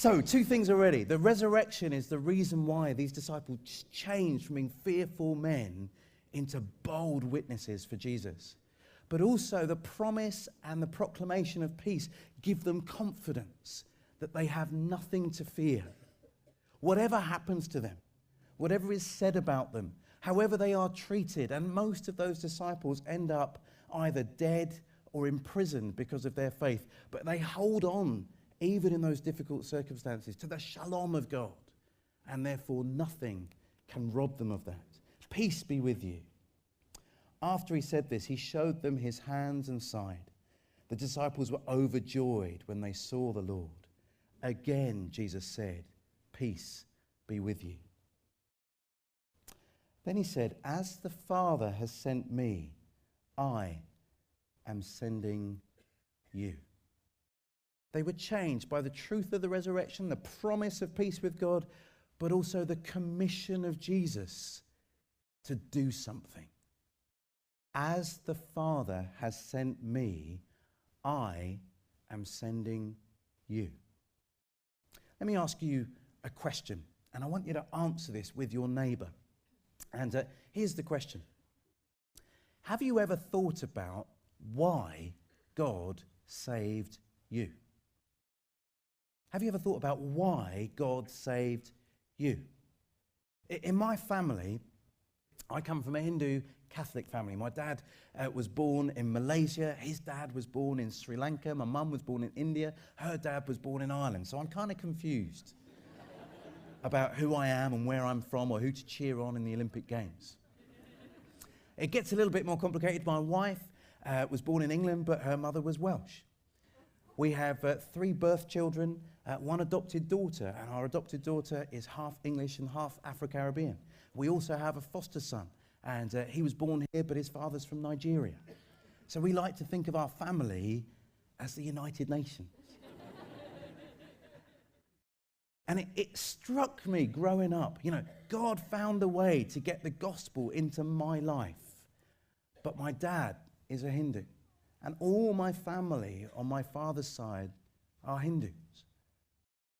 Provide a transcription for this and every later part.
So, two things already. The resurrection is the reason why these disciples changed from being fearful men into bold witnesses for Jesus. But also the promise and the proclamation of peace give them confidence that they have nothing to fear. Whatever happens to them, whatever is said about them, however they are treated, and most of those disciples end up either dead or imprisoned because of their faith, but they hold on, even in those difficult circumstances, to the shalom of God, and therefore nothing can rob them of that. Peace be with you. After he said this, he showed them his hands and side. The disciples were overjoyed when they saw the Lord. Again, Jesus said, "Peace be with you." Then he said, "As the Father has sent me, I am sending you." They were changed by the truth of the resurrection, the promise of peace with God, but also the commission of Jesus to do something. As the Father has sent me, I am sending you. Let me ask you a question, and I want you to answer this with your neighbour. And here's the question. Have you ever thought about why God saved you? Have you ever thought about why God saved you? In my family, I come from a Hindu Catholic family. My dad was born in Malaysia. His dad was born in Sri Lanka. My mum was born in India. Her dad was born in Ireland. So I'm kind of confused about who I am and where I'm from or who to cheer on in the Olympic Games. It gets a little bit more complicated. My wife was born in England, but her mother was Welsh. We have 3 birth children, 1 adopted daughter, and our adopted daughter is half English and half Afro-Caribbean. We also have a foster son, and he was born here, but his father's from Nigeria. So we like to think of our family as the United Nations. And it struck me growing up, God found a way to get the gospel into my life. But my dad is a Hindu, and all my family on my father's side are Hindus.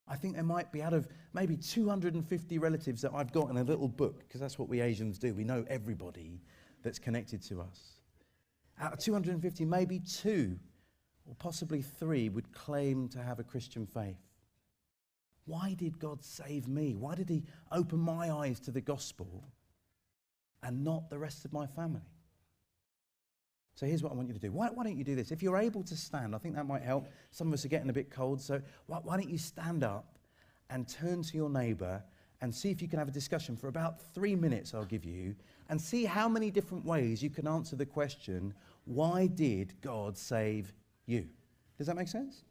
I think there might be, out of maybe 250 relatives that I've got in a little book, because that's what we Asians do. We know everybody that's connected to us. Out of 250, maybe 2 or possibly 3 would claim to have a Christian faith. Why did God save me? Why did he open my eyes to the gospel and not the rest of my family? So here's what I want you to do. Why don't you do this? If you're able to stand, I think that might help. Some of us are getting a bit cold, so why don't you stand up and turn to your neighbour and see if you can have a discussion for about 3 minutes I'll give you, and see how many different ways you can answer the question, why did God save you? Does that make sense?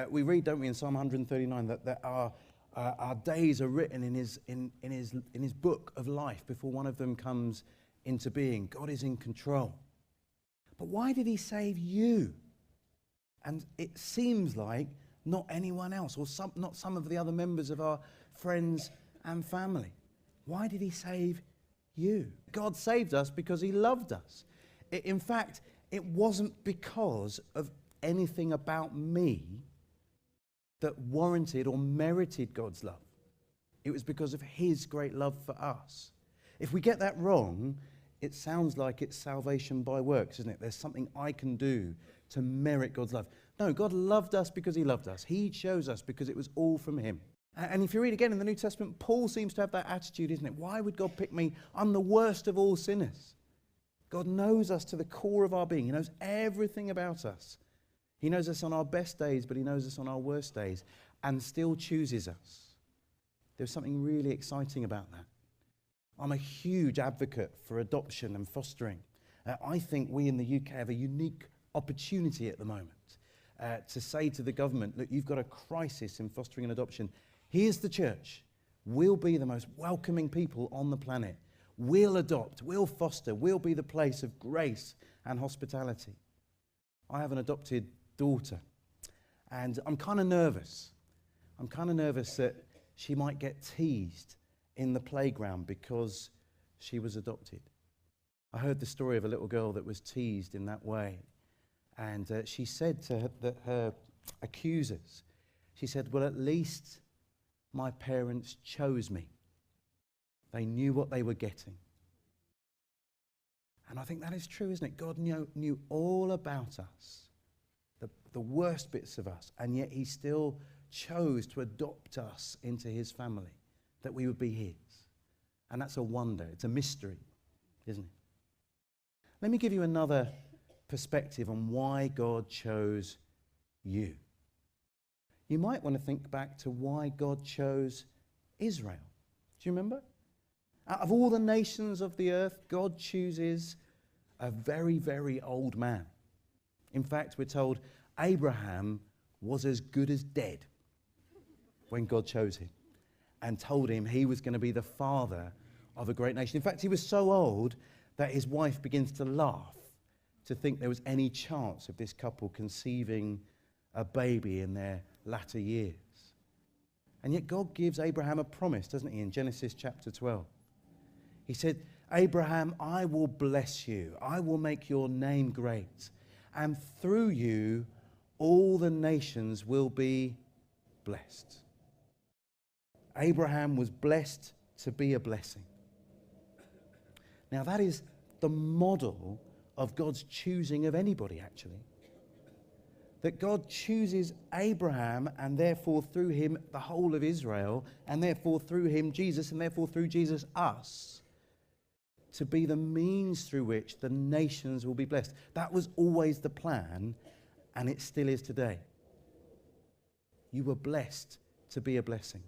We read, don't we, in Psalm 139 that our days are written in his book of life before one of them comes into being. God is in control. But why did he save you? And it seems like not anyone else, or not some of the other members of our friends and family. Why did he save you? God saved us because he loved us. In fact, it wasn't because of anything about me that warranted or merited God's love. It was because of his great love for us. If we get that wrong, it sounds like it's salvation by works, isn't it? There's something I can do to merit God's love. No, God loved us because he loved us. He chose us because it was all from him. And if you read again in the New Testament, Paul seems to have that attitude, isn't it? Why would God pick me? I'm the worst of all sinners. God knows us to the core of our being. He knows everything about us. He knows us on our best days, but he knows us on our worst days, and still chooses us. There's something really exciting about that. I'm a huge advocate for adoption and fostering. I think we in the UK have a unique opportunity at the moment to say to the government, look, you've got a crisis in fostering and adoption. Here's the church. We'll be the most welcoming people on the planet. We'll adopt, we'll foster, we'll be the place of grace and hospitality. I have an adopted daughter, and I'm kind of nervous. I'm kind of nervous that she might get teased in the playground because she was adopted. I heard the story of a little girl that was teased in that way, and she said to her accusers, She said, well, at least my parents chose me. They knew what they were getting. And I think that is true, isn't it? God knew all about us, the worst bits of us, and yet he still chose to adopt us into his family, that we would be his. And that's a wonder. It's a mystery, isn't it? Let me give you another perspective on why God chose you. You might want to think back to why God chose Israel. Do you remember? Out of all the nations of the earth, God chooses a very, very old man. In fact, we're told Abraham was as good as dead when God chose him and told him he was going to be the father of a great nation. In fact, he was so old that his wife begins to laugh to think there was any chance of this couple conceiving a baby in their latter years. And yet God gives Abraham a promise, doesn't he, in Genesis chapter 12. He said, Abraham, I will bless you. I will make your name great. And through you, all the nations will be blessed. Abraham was blessed to be a blessing. Now that is the model of God's choosing of anybody, actually. That God chooses Abraham, and therefore through him the whole of Israel, and therefore through him Jesus, and therefore through Jesus us, to be the means through which the nations will be blessed. That was always the plan, and it still is today. You were blessed to be a blessing.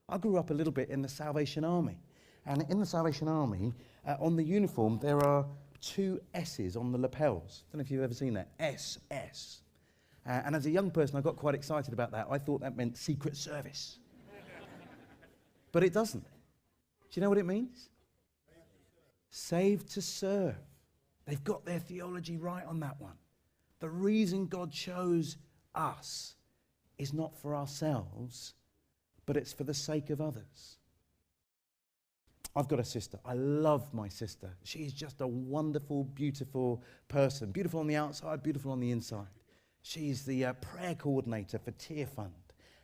I grew up a little bit in the Salvation Army. And in the Salvation Army, on the uniform, there are two S's on the lapels. I don't know if you've ever seen that. SS. And as a young person, I got quite excited about that. I thought that meant Secret Service. But it doesn't. Do you know what it means? Saved to serve. They've got their theology right on that one. The reason God chose us is not for ourselves, but it's for the sake of others. I've got a sister. I love my sister. She's just a wonderful, beautiful person. Beautiful on the outside, beautiful on the inside. She's the prayer coordinator for Tear Fund.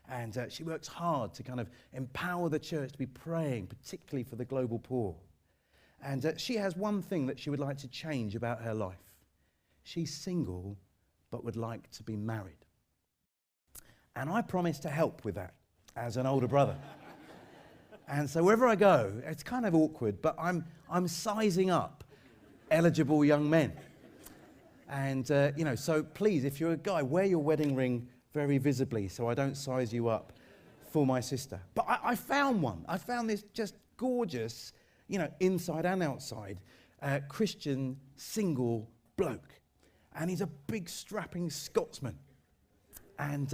And she works hard to kind of empower the church to be praying, particularly for the global poor. And she has one thing that she would like to change about her life. She's single, but would like to be married. And I promised to help with that as an older brother. And so wherever I go, it's kind of awkward, but I'm sizing up eligible young men. And, so please, if you're a guy, wear your wedding ring very visibly so I don't size you up for my sister. But I found one. I found this just gorgeous, inside and outside, Christian single bloke. And he's a big strapping Scotsman. And,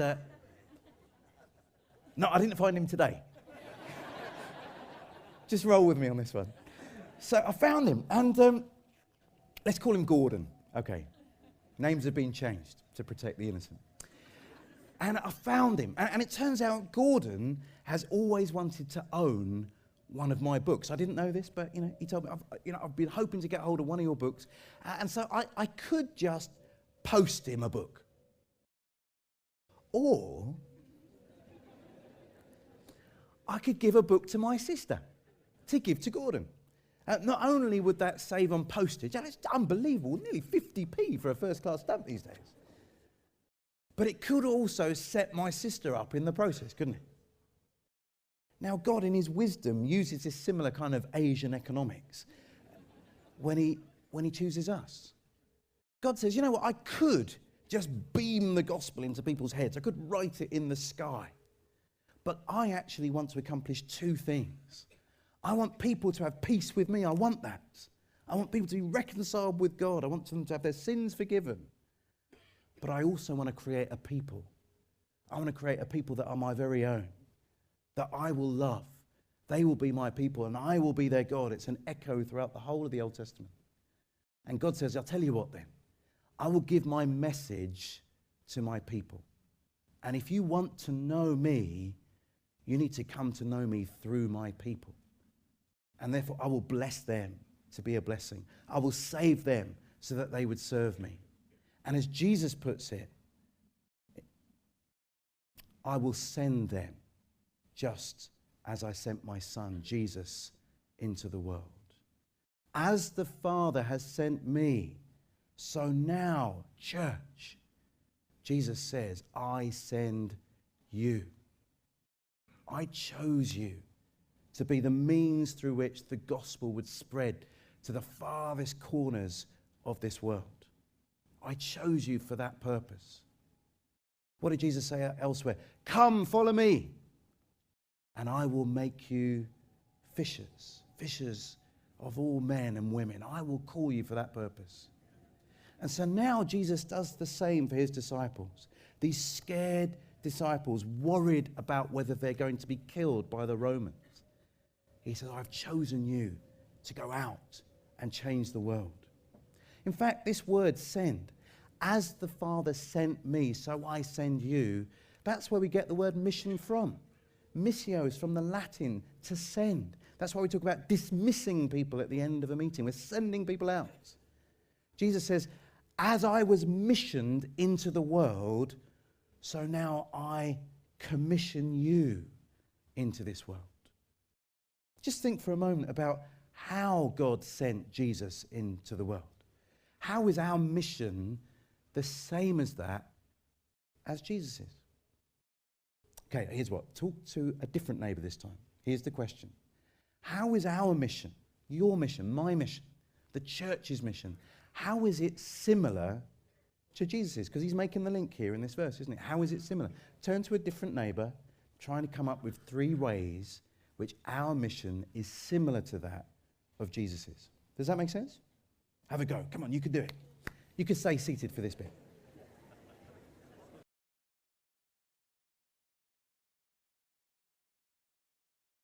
no, I didn't find him today. Just roll with me on this one. So I found him, and let's call him Gordon. Okay. Names have been changed to protect the innocent. And I found him, and it turns out Gordon has always wanted to own one of my books. I didn't know this, but he told me, I've been hoping to get hold of one of your books, and so I could just post him a book. Or I could give a book to my sister to give to Gordon. Not only would that save on postage, and it's unbelievable, nearly 50p for a first-class stamp these days, but it could also set my sister up in the process, couldn't it? Now, God, in his wisdom, uses this similar kind of Asian economics when he chooses us. God says, you know what, I could just beam the gospel into people's heads. I could write it in the sky. But I actually want to accomplish two things. I want people to have peace with me. I want that. I want people to be reconciled with God. I want them to have their sins forgiven. But I also want to create a people. I want to create a people that are my very own, that I will love. They will be my people, and I will be their God. It's an echo throughout the whole of the Old Testament. And God says, I'll tell you what then. I will give my message to my people. And if you want to know me, you need to come to know me through my people. And therefore, I will bless them to be a blessing. I will save them so that they would serve me. And as Jesus puts it, I will send them just as I sent my son, Jesus, into the world. As the Father has sent me, so now, church, Jesus says, I send you. I chose you to be the means through which the gospel would spread to the farthest corners of this world. I chose you for that purpose. What did Jesus say elsewhere? Come, follow me, and I will make you fishers, fishers of all men and women. I will call you for that purpose. And so now Jesus does the same for his disciples. These scared disciples, worried about whether they're going to be killed by the Romans. He says, I've chosen you to go out and change the world. In fact, this word send, as the Father sent me, so I send you, that's where we get the word mission from. Missio is from the Latin to send. That's why we talk about dismissing people at the end of a meeting. We're sending people out. Jesus says, as I was missioned into the world, so now I commission you into this world. Just think for a moment about how God sent Jesus into the world. How is our mission the same as that as Jesus is? Okay, here's what. Talk to a different neighbour this time. Here's the question. How is our mission, your mission, my mission, the church's mission, how is it similar to Jesus'? Because he's making the link here in this verse, isn't it? How is it similar? Turn to a different neighbour, trying to come up with 3 ways which our mission is similar to that of Jesus'. Does that make sense? Have a go. Come on, you can do it. You can stay seated for this bit.